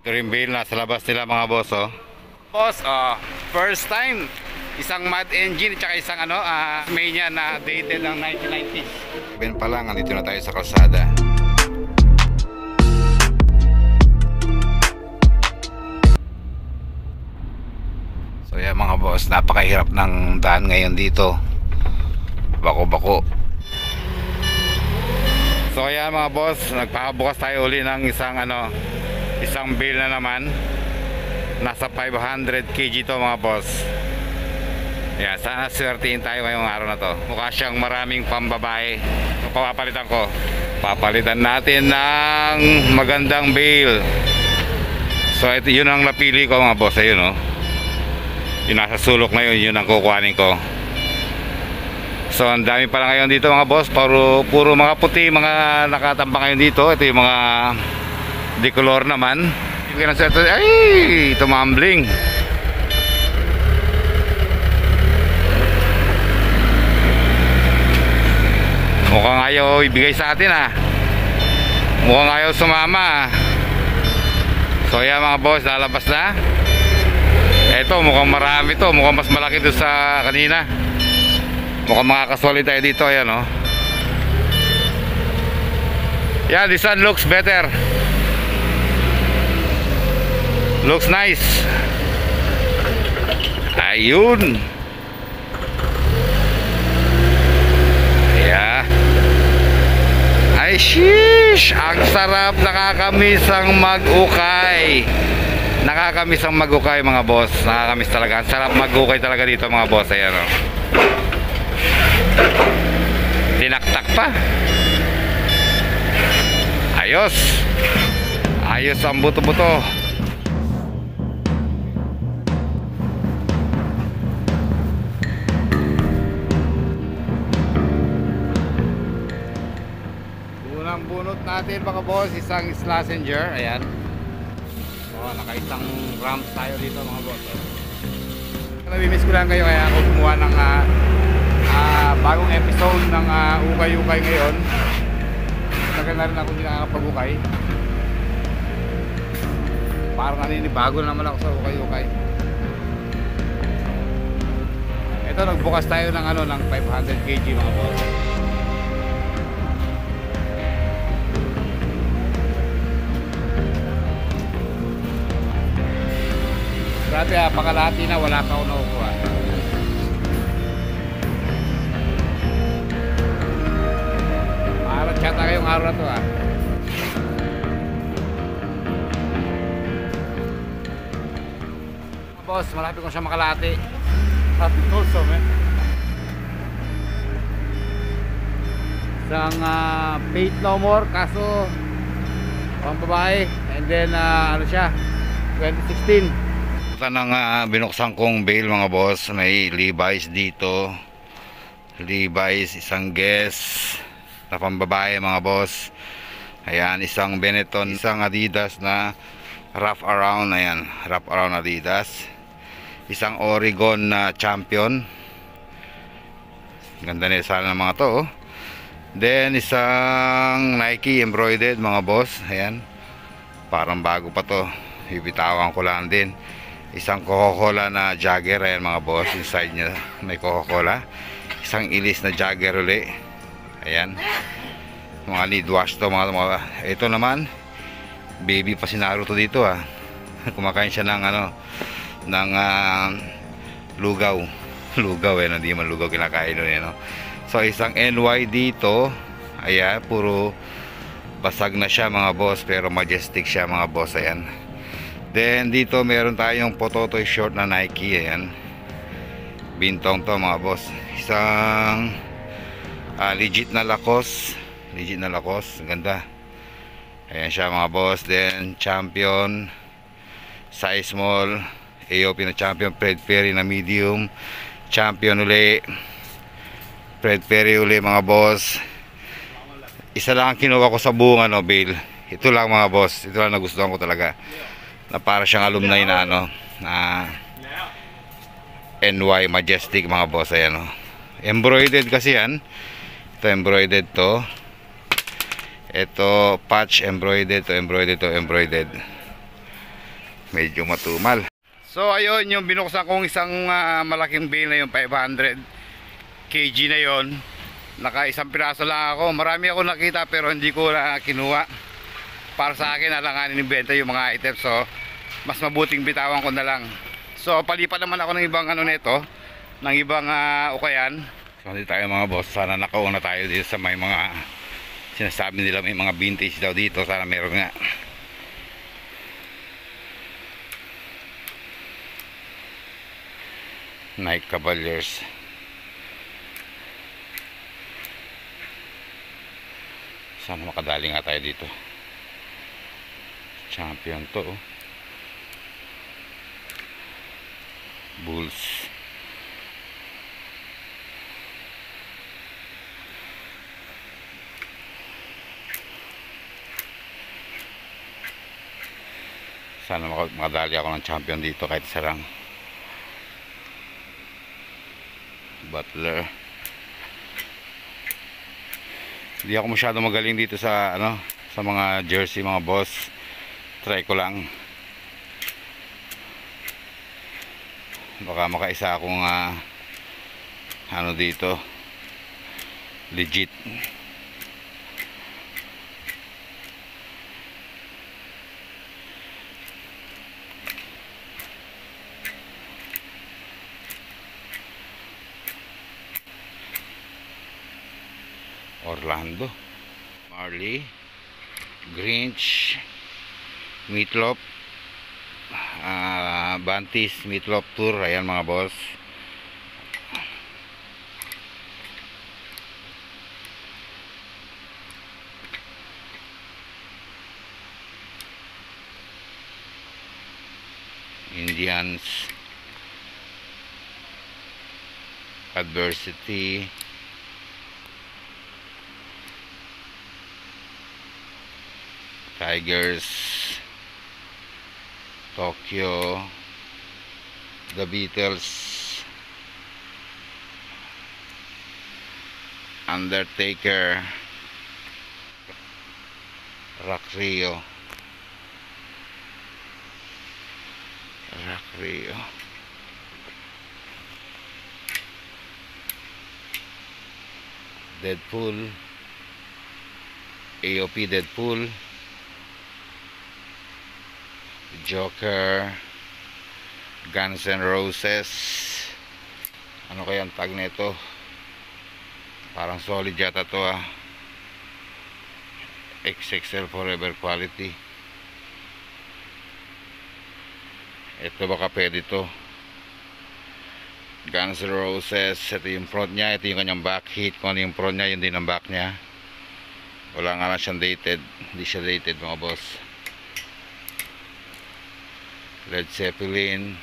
Dream Bill nasa labas nila mga boss, oh. Boss, first time isang mud engine at isang Mania na dated ng 1990s. Ben pa lang, andito na tayo sa kalsada. So yan mga boss, napakahirap ng daan ngayon dito. Bako-bako. So yan mga boss, nagpapabukas tayo uli ng isang bill na naman. Nasa 500 kg to mga boss. Yan, sana swertihin tayo ngayong araw na to. Mukha siyang maraming pambabae. So, papalitan ko. Papalitan natin ng magandang bill. So ito, yun ang napili ko mga boss. Ayun, oh. Yung nasa sulok ngayon, yun ang kukuhanin ko. So ang dami pala ngayon dito mga boss. Puro mga puti, mga nakatambang ngayon dito. Ito yung mga decolor naman. Ay, tumambling. Mukhang ayaw ibigay sa atin, ah. Mukhang ayaw sumama, ah. So yan mga boss, lalabas na. Eto, mukhang marami to. Mukhang mas malaki doon sa kanina. Mukhang makakaswali tayo dito. Ayan, oh. Yeah, this one looks better. Looks nice. Ayun. Yeah. Ay, sheesh. Ang sarap, nakakamiss ang mag-ukay. Nakakamiss ang mag-ukay mga boss. Nakakamiss talaga. Ang sarap mag-ukay talaga dito mga boss. Ayan, oh. Tinaktak pa. Ayos. Ayos ang buto-buto. Unang bunot natin mga boss, isang Schlesinger. Ayan. Nakaisang ramps tayo dito mga boss. Namimiss ko lang kayo, kaya ako gumawa ng bagong episode ng ukay-ukay ngayon. Tagal na rin ako hindi nakakapag-ukay. Parang naninibago na naman ako sa ukay-ukay. Ito, nagbukas tayo ng ng 500 kg mga boss. Grabe, pakalahati na, wala pa ako nakukuha. Parang tiyata kayong araw na to, ah. Boss, malapit ko siya makalahati. Happy also, man. Isang paid no more, kaso pang babae. And then ano siya, 2016. Ito nang binuksan kong bale mga boss. May Levi's dito. Levi's, isang Guess na pambabae mga boss. Ayan, isang Benetton, isang Adidas na wrap around. Ayan, wrap around Adidas. Isang Oregon na Champion. Ganda nila sana ng mga to, oh. Then isang Nike embroidered mga boss. Ayan, parang bago pa to. Ibitawan ko lang din. Isang Coca-Cola na Jagger. Ayan mga boss, inside nya may Coca-Cola. Isang Ilis na Jagger uli. Ayan, mga need wash to mga. Ito naman, baby pa si Naruto dito, ah. Kumakain siya ng ng lugaw. Lugaw, hindi man lugaw kinakain doon, no? So isang NY dito. Ayan, puro basag na siya mga boss, pero majestic siya mga boss. Ayan. Then dito meron tayong Pototoy short na Nike. Ayan, bintong to mga boss. Isang legit na Lacoste. Legit na Lacoste, ganda. Ayan siya mga boss. Then Champion size small, AOP na Champion, Fred Perry na medium, Champion uli, Fred Perry uli mga boss. Isa lang ang kinuha ko sa buong bale. Ito lang mga boss. Ito lang nagustuhan ko talaga, na para siyang alumni na na NY Majestic mga boss. Ayan, oh. Embroidered kasi yan. Ito embroidered to. Ito patch embroidered to, embroidered to, embroidered. medyo matumal. So ayun, yung binuksan kong isang malaking bale na yung 500 kg na yon. Naka isang piraso lang ako. Marami ako nakita pero hindi ko na kinuha. Para sa akin alanganin ibenta yung mga items, so mas mabuting bitawan ko na lang. So palipat naman ako ng ibang ano nito, ng ibang ukayan. So dito tayo mga boss, sana nakauna tayo dito sa may mga sinasabi nila may mga vintage daw dito. Sana meron nga. Nike Cavaliers. Sana makadali nga tayo dito. Champion to, oh. Bulls. Sana makadali ako ng champion dito kahit sarang. Butler. Hindi ako masyado magaling dito sa ano, sa mga jersey mga boss. Try ko lang. Baka makaisa akong ano dito. Legit. Orlando, Marley, Grinch, Meatloaf, Bantis, Meatloaf Tour. Ayan mga boss. Indians, Adversity, Tigers, Tokyo, The Beatles, Undertaker, Rock Rio, Deadpool, AOP Deadpool, Joker, Guns N' Roses. Ano kaya ang tag nito? Parang solid yata to, XXL Forever Quality. Ito baka pwede to. Guns N' Roses. Ito yung front nya, ito yung kanyang back hit. Kung ano yung front nya, yun din ang back nya. Wala nga lang siyang dated. Hindi siya dated mga boss. Led Zeppelin.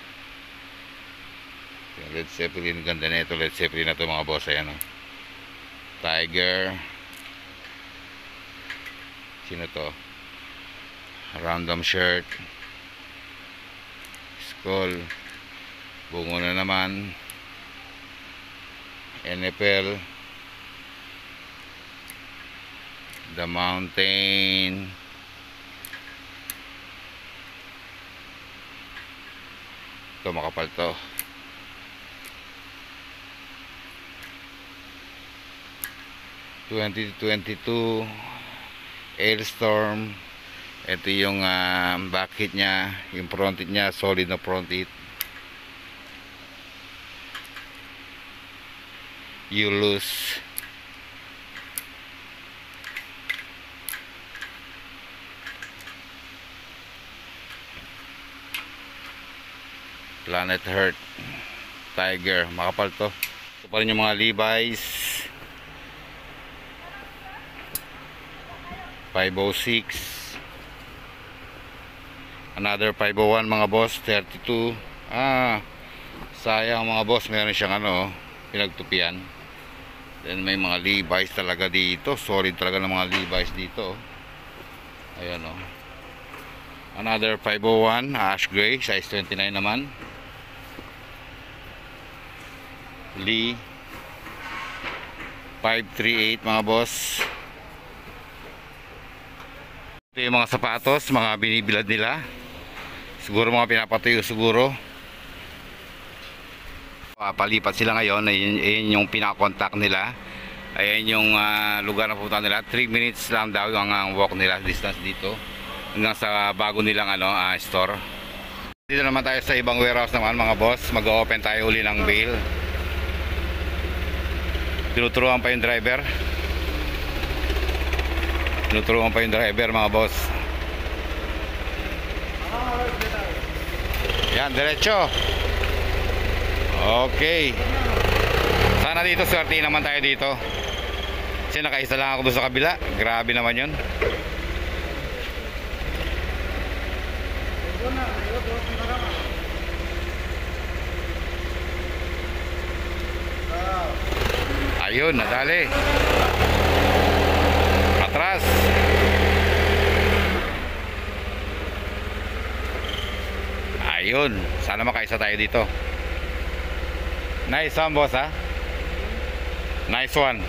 Led Zeppelin, ganda na ito. Led Zeppelin na ito mga boss. Ayan, Tiger. Sino to? Random Shirt. Skull. Bungo na naman. NFL. The Mountain. Ito makapal to. (2022) Hailstorm. Ito yung back hit nya, yung front hit nya, solid na front hit. You Lose. Planet Hurt. Tiger, makapal to. Ito pa rin yung mga Levi's 506. Another 501 mga boss, 32. Sayang mga boss, meron siyang pinagtupian. Then may mga Levi's talaga dito. Solid talaga ng mga Levi's dito. Ayan, another 501 ash gray, size 29 naman. Lee 538 mga boss. Ito yung mga sapatos, mga binibilad nila. Siguro mga pinapatuyo siguro. Palipat sila ngayon. Ayun yung pinakontak nila. Ayan yung lugar na pupunta nila. 3 minutes lang daw ang walk nila, distance dito hanggang sa bago nilang store. Dito naman tayo sa ibang warehouse naman mga boss. Mag-open tayo uli ng bale. Tinuturuan pa yung driver. Tinuturuan pa yung driver mga boss. Yan, diretso. Okay. Sana dito, swerte naman tayo dito. Kasi nakaisa lang ako doon sa kabila. Grabe naman yun. Ayun, nadali. Atras. Ayun, sana makaisa tayo dito. Nice one boss ha. Nice one.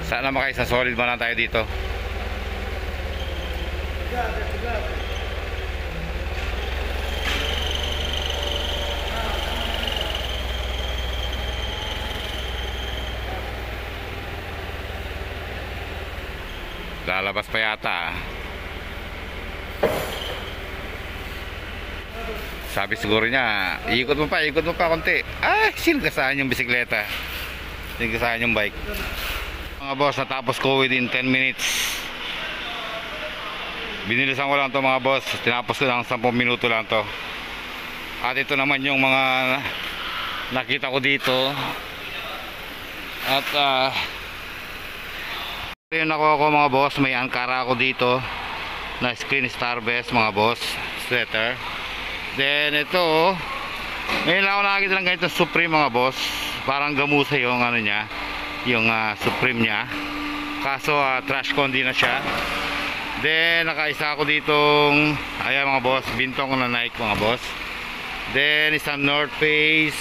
Sana makaisa, solid mo lang tayo dito. Lalabas pa yata. Sabi siguro niya, ikot mo pa konti. Ay, sinigasaan yung bisikleta. Sinigasaan yung bike. Mga boss, natapos ko within 10 minutes. Binilisan ko lang to mga boss. Tinapos ko lang 10 minuto lang to. At ito naman yung mga nakita ko dito. At yun ako mga boss. May Ankara ako dito na screen Starbest mga boss, sweater. Then ito, ngayon lang ako nakakita ng ganito Supreme mga boss. Parang gamusa yung ano niya, yung Supreme niya. Kaso trash con din na siya. Then nakaisa ako ditong, ayan mga boss, bintong na Nike mga boss. Then isang North Face,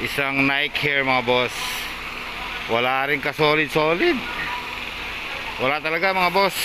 isang Nike Air mga boss. Wala rin ka solid. Wala talaga mga boss.